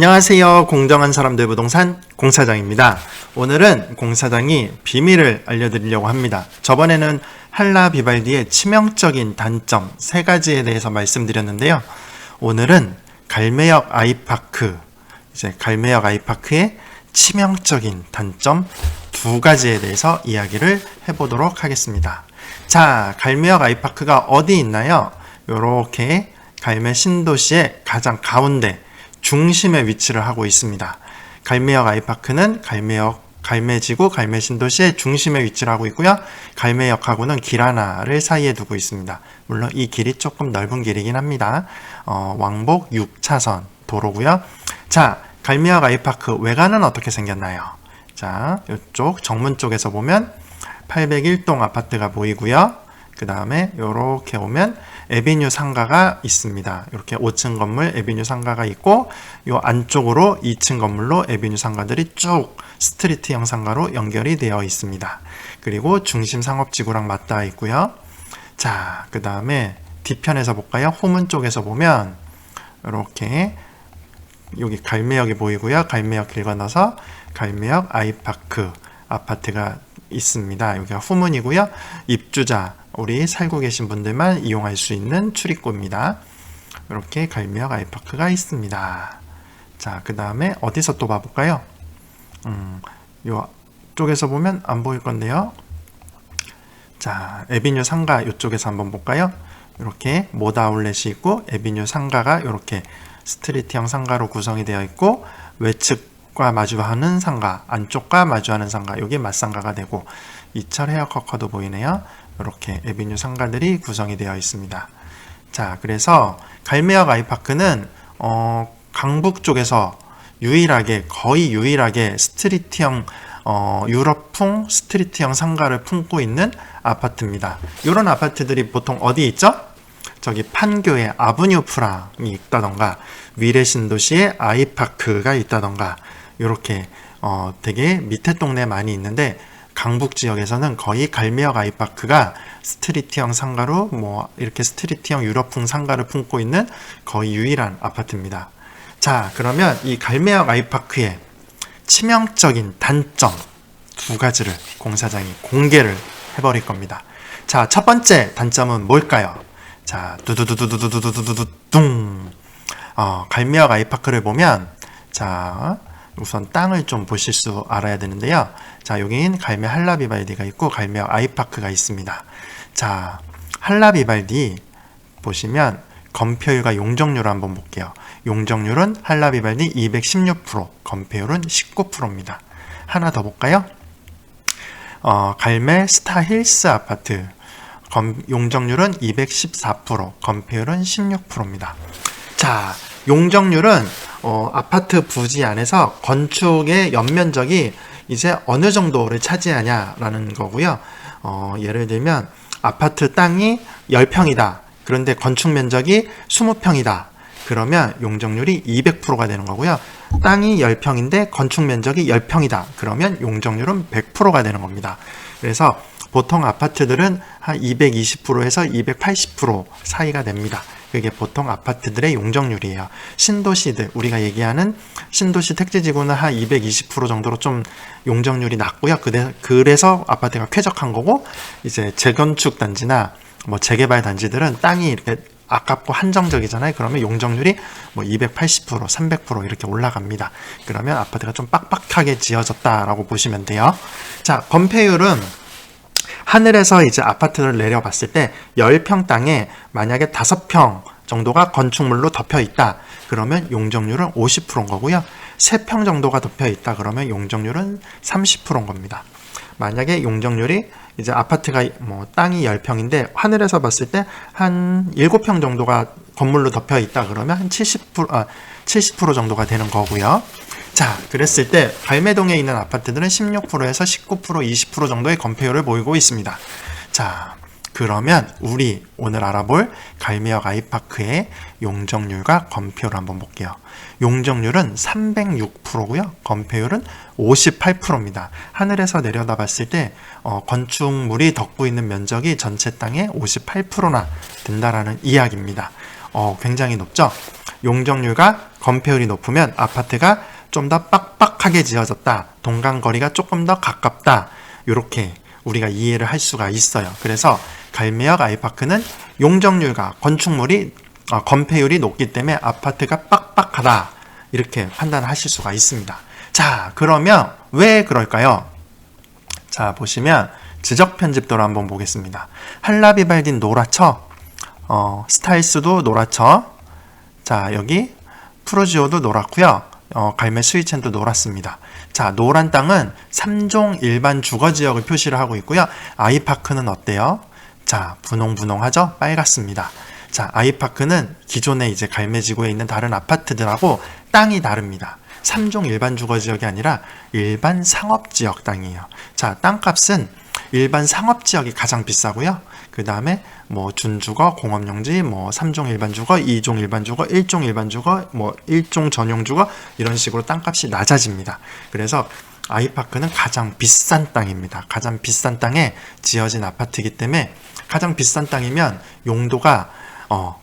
안녕하세요. 공정한 사람들 부동산 공사장입니다. 오늘은 공사장이 비밀을 알려드리려고 합니다. 저번에는 한라 비발디의 치명적인 단점 3가지에 대해서 말씀드렸는데요. 오늘은 갈매역 아이파크, 갈매역 아이파크의 치명적인 단점 2가지에 대해서 이야기를 해보도록 하겠습니다. 자, 갈매역 아이파크가 어디 있나요? 요렇게 갈매 신도시의 가장 가운데 중심에 위치를 하고 있습니다. 갈매역 아이파크는 갈매지구 갈매신도시의 중심에 위치를 하고 있고요. 갈매역하고는 길 하나를 사이에 두고 있습니다. 물론 이 길이 조금 넓은 길이긴 합니다. 왕복 6차선 도로고요. 자, 갈매역 아이파크 외관은 어떻게 생겼나요? 자, 이쪽 정문 쪽에서 보면 801동 아파트가 보이고요. 그 다음에 이렇게 오면 에비뉴 상가가 있습니다. 이렇게 5층 건물 에비뉴 상가가 있고, 이 안쪽으로 2층 건물로 에비뉴 상가들이 쭉 스트리트형 상가로 연결이 되어 있습니다. 그리고 중심 상업지구랑 맞닿아 있고요. 자, 그 다음에 뒤편에서 볼까요? 호문 쪽에서 보면 이렇게 여기 갈매역이 보이고요. 갈매역 길 건너서 갈매역 아이파크 아파트가 있습니다. 여기가 후문이고요. 입주자, 우리 살고 계신 분들만 이용할 수 있는 출입구입니다. 이렇게 갈매역 아이파크가 있습니다. 자, 그 다음에 어디서 또 봐볼까요? 요 쪽에서 보면 안 보일 건데요. 자, 에비뉴 상가 이쪽에서 한번 볼까요? 이렇게 모드 아울렛이 있고 에비뉴 상가가 이렇게 스트리트형 상가로 구성이 되어 있고, 외측과 마주하는 상가, 안쪽과 마주하는 상가, 여기 맞상가가 되고, 이철 헤어커커도 보이네요. 이렇게 에비뉴 상가들이 구성이 되어 있습니다. 자, 그래서 갈매역 아이파크는 강북 쪽에서 거의 유일하게 스트리트형 유럽풍 스트리트형 상가를 품고 있는 아파트입니다. 이런 아파트들이 보통 어디 있죠? 저기 판교에 아브뉴 프랑이 있다던가, 위례 신도시에 아이파크가 있다던가, 이렇게 되게 밑에 동네 많이 있는데, 강북 지역에서는 거의 갈매역 아이파크가 스트리트형 상가로 이렇게 스트리트형 유럽풍 상가를 품고 있는 거의 유일한 아파트입니다. 자, 그러면 이 갈매역 아이파크의 치명적인 단점 2가지를 공사장이 공개를 해버릴 겁니다. 자, 첫 번째 단점은 뭘까요? 자, 두두두두두두두두두둥. 갈매역 아이파크를 보면, 자, 우선 땅을 좀 보실 수 알아야 되는데요. 자, 여긴 갈매 한라비발디가 있고 갈매역 아이파크가 있습니다. 자, 한라비발디 보시면 건폐율과 용적률을 한번 볼게요. 용적률은 한라비발디 216%, 건폐율은 19%입니다. 하나 더 볼까요? 갈매 스타힐스 아파트 용적률은 214%, 건폐율은 16%입니다. 자, 용적률은 아파트 부지 안에서 건축의 연면적이 이제 어느 정도를 차지하냐라는 거고요. 예를 들면 아파트 땅이 10평이다. 그런데 건축 면적이 20평이다. 그러면 용적률이 200%가 되는 거고요. 땅이 10평인데 건축 면적이 10평이다. 그러면 용적률은 100%가 되는 겁니다. 그래서 보통 아파트들은 한 220%에서 280% 사이가 됩니다. 그게 보통 아파트들의 용적률이에요. 신도시들, 우리가 얘기하는 신도시 택지지구는 한 220% 정도로 좀 용적률이 낮고요. 그래서 아파트가 쾌적한 거고, 이제 재건축 단지나 재개발 단지들은 땅이 이렇게 아깝고 한정적이잖아요. 그러면 용적률이 280%, 300% 이렇게 올라갑니다. 그러면 아파트가 좀 빡빡하게 지어졌다라고 보시면 돼요. 자, 건폐율은 하늘에서 이제 아파트를 내려봤을 때 10평 땅에 만약에 5평 정도가 건축물로 덮여 있다. 그러면 용적률은 50%인 거고요. 3평 정도가 덮여 있다. 그러면 용적률은 30%인 겁니다. 만약에 용적률이 이제 아파트가 땅이 10평인데 하늘에서 봤을 때 한 7평 정도가 건물로 덮여 있다. 그러면 한 70% 정도가 되는 거고요. 자, 그랬을 때 갈매동에 있는 아파트들은 16%에서 19%, 20% 정도의 건폐율을 보이고 있습니다. 자, 그러면 우리 오늘 알아볼 갈매역 아이파크의 용적률과 건폐율을 한번 볼게요. 용적률은 306%고요. 건폐율은 58%입니다. 하늘에서 내려다봤을 때 건축물이 덮고 있는 면적이 전체 땅의 58%나 된다라는 이야기입니다. 굉장히 높죠? 용적률과 건폐율이 높으면 아파트가 좀 더 빡빡하게 지어졌다. 동간거리가 조금 더 가깝다. 이렇게 우리가 이해를 할 수가 있어요. 그래서 갈매역 아이파크는 용적률과 건폐율이 높기 때문에 아파트가 빡빡하다. 이렇게 판단하실 수가 있습니다. 자, 그러면 왜 그럴까요? 자, 보시면 지적 편집도를 한번 보겠습니다. 할라비발딘 노랗죠? 스타일스도 노랗죠? 자, 여기 프로지오도 노랗고요. 갈매 스위첸도 노랗습니다. 자, 노란 땅은 3종 일반 주거지역을 표시를 하고 있고요. 아이파크는 어때요? 자, 분홍분홍하죠? 빨갛습니다. 자, 아이파크는 기존에 이제 갈매지구에 있는 다른 아파트들하고 땅이 다릅니다. 3종 일반 주거지역이 아니라 일반 상업지역 땅이에요. 자, 땅값은 일반 상업지역이 가장 비싸고요. 그 다음에 뭐 준주거, 공업용지, 뭐 3종 일반 주거, 2종 일반 주거, 1종 일반 주거, 뭐 1종 전용 주거 이런 식으로 땅값이 낮아집니다. 그래서 아이파크는 가장 비싼 땅입니다. 가장 비싼 땅에 지어진 아파트이기 때문에 가장 비싼 땅이면 용도가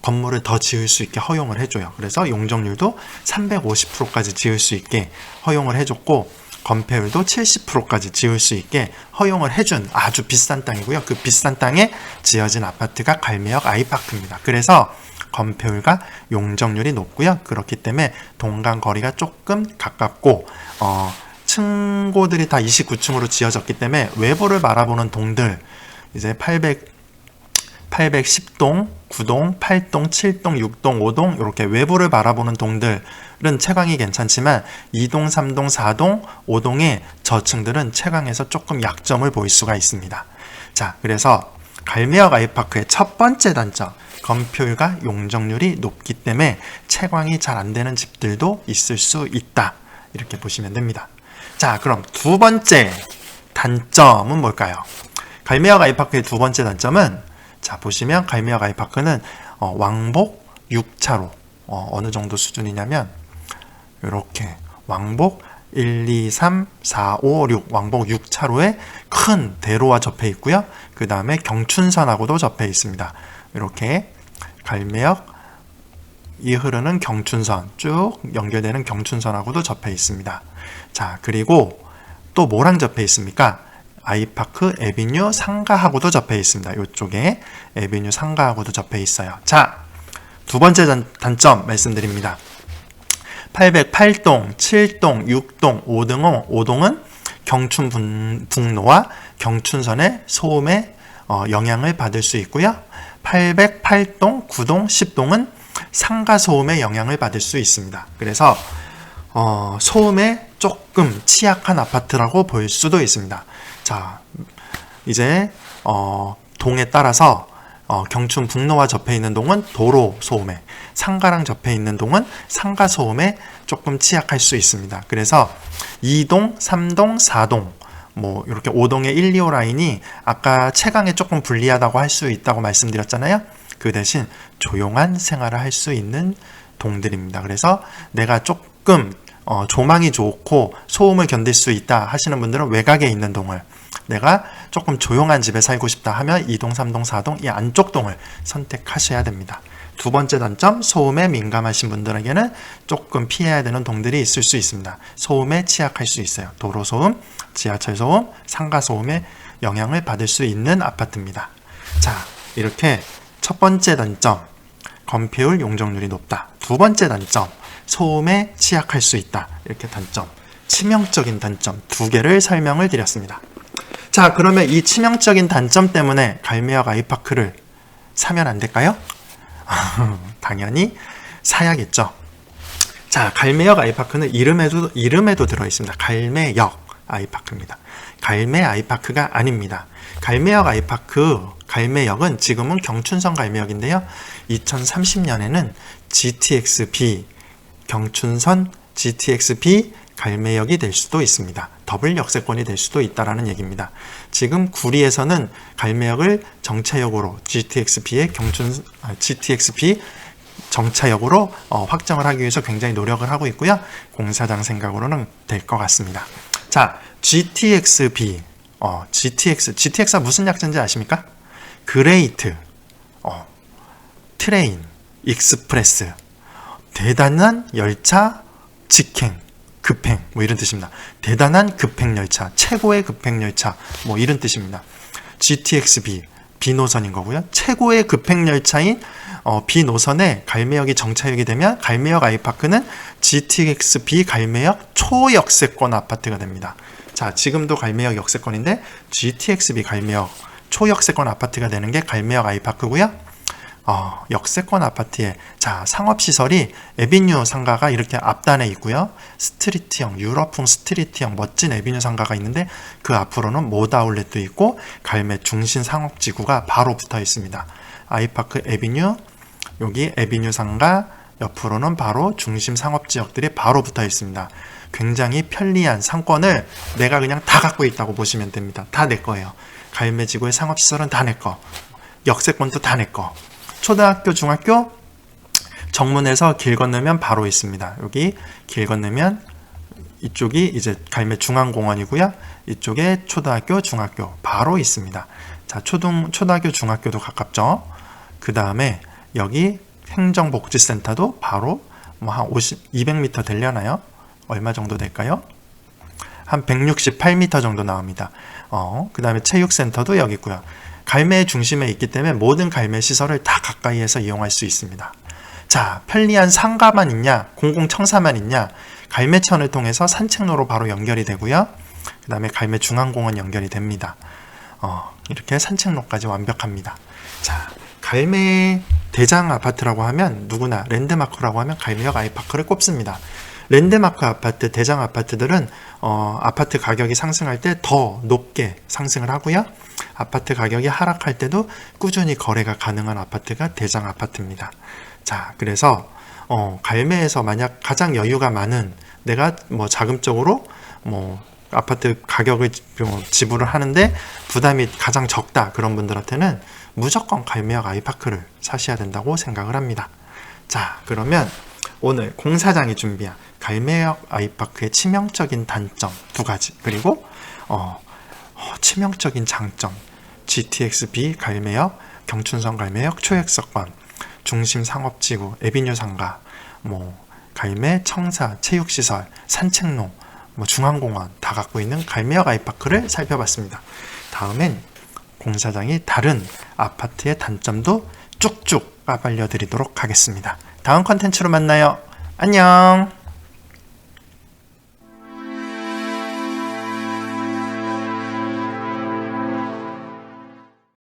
건물을 더 지을 수 있게 허용을 해줘요. 그래서 용적률도 350%까지 지을 수 있게 허용을 해줬고 건폐율도 70%까지 지을 수 있게 허용을 해준 아주 비싼 땅이고요. 그 비싼 땅에 지어진 아파트가 갈매역 아이파크입니다. 그래서 건폐율과 용적률이 높고요. 그렇기 때문에 동간거리가 조금 가깝고 층고들이 다 29층으로 지어졌기 때문에 외부를 바라보는 동들 이제 810동, 9동, 8동, 7동, 6동, 5동 이렇게 외부를 바라보는 동들은 채광이 괜찮지만 2동, 3동, 4동, 5동의 저층들은 채광에서 조금 약점을 보일 수가 있습니다. 자, 그래서 갈매역 아이파크의 첫 번째 단점, 건폐율과 용적률이 높기 때문에 채광이 잘 안 되는 집들도 있을 수 있다. 이렇게 보시면 됩니다. 자, 그럼 두 번째 단점은 뭘까요? 갈매역 아이파크의 두 번째 단점은 자, 보시면 갈매역 아이파크는 왕복 6차로 어느 정도 수준이냐면 이렇게 왕복 1, 2, 3, 4, 5, 6 왕복 6차로에 큰 대로와 접해 있고요. 그 다음에 경춘선하고도 접해 있습니다. 이렇게 갈매역 이 흐르는 경춘선 쭉 연결되는 경춘선하고도 접해 있습니다. 자, 그리고 또 뭐랑 접해 있습니까? 아이파크 에비뉴 상가하고도 접해 있습니다. 이쪽에 에비뉴 상가하고도 접해 있어요. 자, 두 번째 단점 말씀드립니다. 808동, 7동, 6동, 5동은 경춘북로와 경춘선의 소음에 영향을 받을 수 있고요. 808동, 9동, 10동은 상가 소음에 영향을 받을 수 있습니다. 그래서 소음에 조금 취약한 아파트라고 볼 수도 있습니다. 자, 이제 동에 따라서 경춘북로와 접해 있는 동은 도로 소음에, 상가랑 접해 있는 동은 상가 소음에 조금 취약할 수 있습니다. 그래서 2동, 3동, 4동, 뭐 이렇게 5동의 1, 2호 라인이 아까 채광에 조금 불리하다고 할 수 있다고 말씀드렸잖아요. 그 대신 조용한 생활을 할 수 있는 동들입니다. 그래서 내가 조금 조망이 좋고 소음을 견딜 수 있다 하시는 분들은 외곽에 있는 동을, 내가 조금 조용한 집에 살고 싶다 하면 2동, 3동, 4동 이 안쪽 동을 선택하셔야 됩니다. 두 번째 단점, 소음에 민감하신 분들에게는 조금 피해야 되는 동들이 있을 수 있습니다. 소음에 취약할 수 있어요. 도로 소음, 지하철 소음, 상가 소음에 영향을 받을 수 있는 아파트입니다. 자, 이렇게 첫 번째 단점, 건폐율 용적률이 높다. 두 번째 단점, 소음에 취약할 수 있다. 이렇게 단점, 치명적인 단점 두 개를 설명을 드렸습니다. 자, 그러면 이 치명적인 단점 때문에 갈매역 아이파크를 사면 안 될까요? 당연히 사야겠죠. 자, 갈매역 아이파크는 이름에도 들어있습니다. 갈매역 아이파크입니다. 갈매 아이파크가 아닙니다. 갈매역 아이파크, 갈매역은 지금은 경춘선 갈매역인데요. 2030년에는 GTX-B, 경춘선 GTX-B 갈매역이 될 수도 있습니다. 더블 역세권이 될 수도 있다라는 얘기입니다. 지금 구리에서는 갈매역을 정차역으로 GTX-B의 GTX-B 정차역으로 확정을 하기 위해서 굉장히 노력을 하고 있고요. 공사장 생각으로는 될 것 같습니다. 자, GTX-B, GTX가 무슨 약자인지 아십니까? 그레이트, 트레인, 익스프레스, 대단한 열차 직행, 급행 뭐 이런 뜻입니다. 대단한 급행열차, 최고의 급행열차 뭐 이런 뜻입니다. GTX-B, B노선인 거고요. 최고의 급행열차인 B노선에 갈매역이 정차역이 되면 갈매역 아이파크는 GTX-B 갈매역 초역세권 아파트가 됩니다. 자, 지금도 갈매역 역세권인데 GTX-B 갈매역 초역세권 아파트가 되는 게 갈매역 아이파크고요. 역세권 아파트에 자 상업시설이 에비뉴 상가가 이렇게 앞단에 있고요. 스트리트형, 유럽풍 스트리트형 멋진 에비뉴 상가가 있는데 그 앞으로는 모드아울렛도 있고 갈매 중심 상업지구가 바로 붙어 있습니다. 아이파크 에비뉴, 여기 에비뉴 상가, 옆으로는 바로 중심 상업지역들이 바로 붙어 있습니다. 굉장히 편리한 상권을 내가 그냥 다 갖고 있다고 보시면 됩니다. 다 내 거예요. 갈매지구의 상업시설은 다 내 거, 역세권도 다 내 거. 초등학교, 중학교 정문에서 길 건너면 바로 있습니다. 여기 길 건너면 이쪽이 이제 갈매 중앙공원이고요. 이쪽에 초등학교, 중학교 바로 있습니다. 자, 초등학교, 중학교도 가깝죠. 그 다음에 여기 행정복지센터도 바로 뭐 한 200m 되려나요? 얼마 정도 될까요? 한 168m 정도 나옵니다. 그 다음에 체육센터도 여기 있고요. 갈매 중심에 있기 때문에 모든 갈매 시설을 다 가까이에서 이용할 수 있습니다. 자, 편리한 상가만 있냐, 공공청사만 있냐, 갈매천을 통해서 산책로로 바로 연결이 되고요. 그 다음에 갈매 중앙공원 연결이 됩니다. 이렇게 산책로까지 완벽합니다. 자, 갈매 대장 아파트라고 하면 누구나 랜드마크라고 하면 갈매역 아이파크를 꼽습니다. 랜드마크 아파트, 대장 아파트들은 아파트 가격이 상승할 때 더 높게 상승을 하고요. 아파트 가격이 하락할 때도 꾸준히 거래가 가능한 아파트가 대장 아파트입니다. 자, 그래서 갈매에서 만약 가장 여유가 많은, 내가 뭐 자금적으로 뭐 아파트 가격을 지불을 하는데 부담이 가장 적다, 그런 분들한테는 무조건 갈매역 아이파크를 사셔야 된다고 생각을 합니다. 자, 그러면 오늘 공사장이 준비한 갈매역 아이파크의 치명적인 단점 2가지, 그리고 치명적인 장점, GTX-B 갈매역, 경춘선 갈매역 초역세권, 중심 상업지구, 에비뉴 상가, 뭐 갈매 청사, 체육시설, 산책로, 뭐 중앙공원 다 갖고 있는 갈매역 아이파크를 살펴봤습니다. 다음엔 공사장이 다른 아파트의 단점도 쭉쭉 까발려 드리도록 하겠습니다. 다음 컨텐츠로 만나요. 안녕.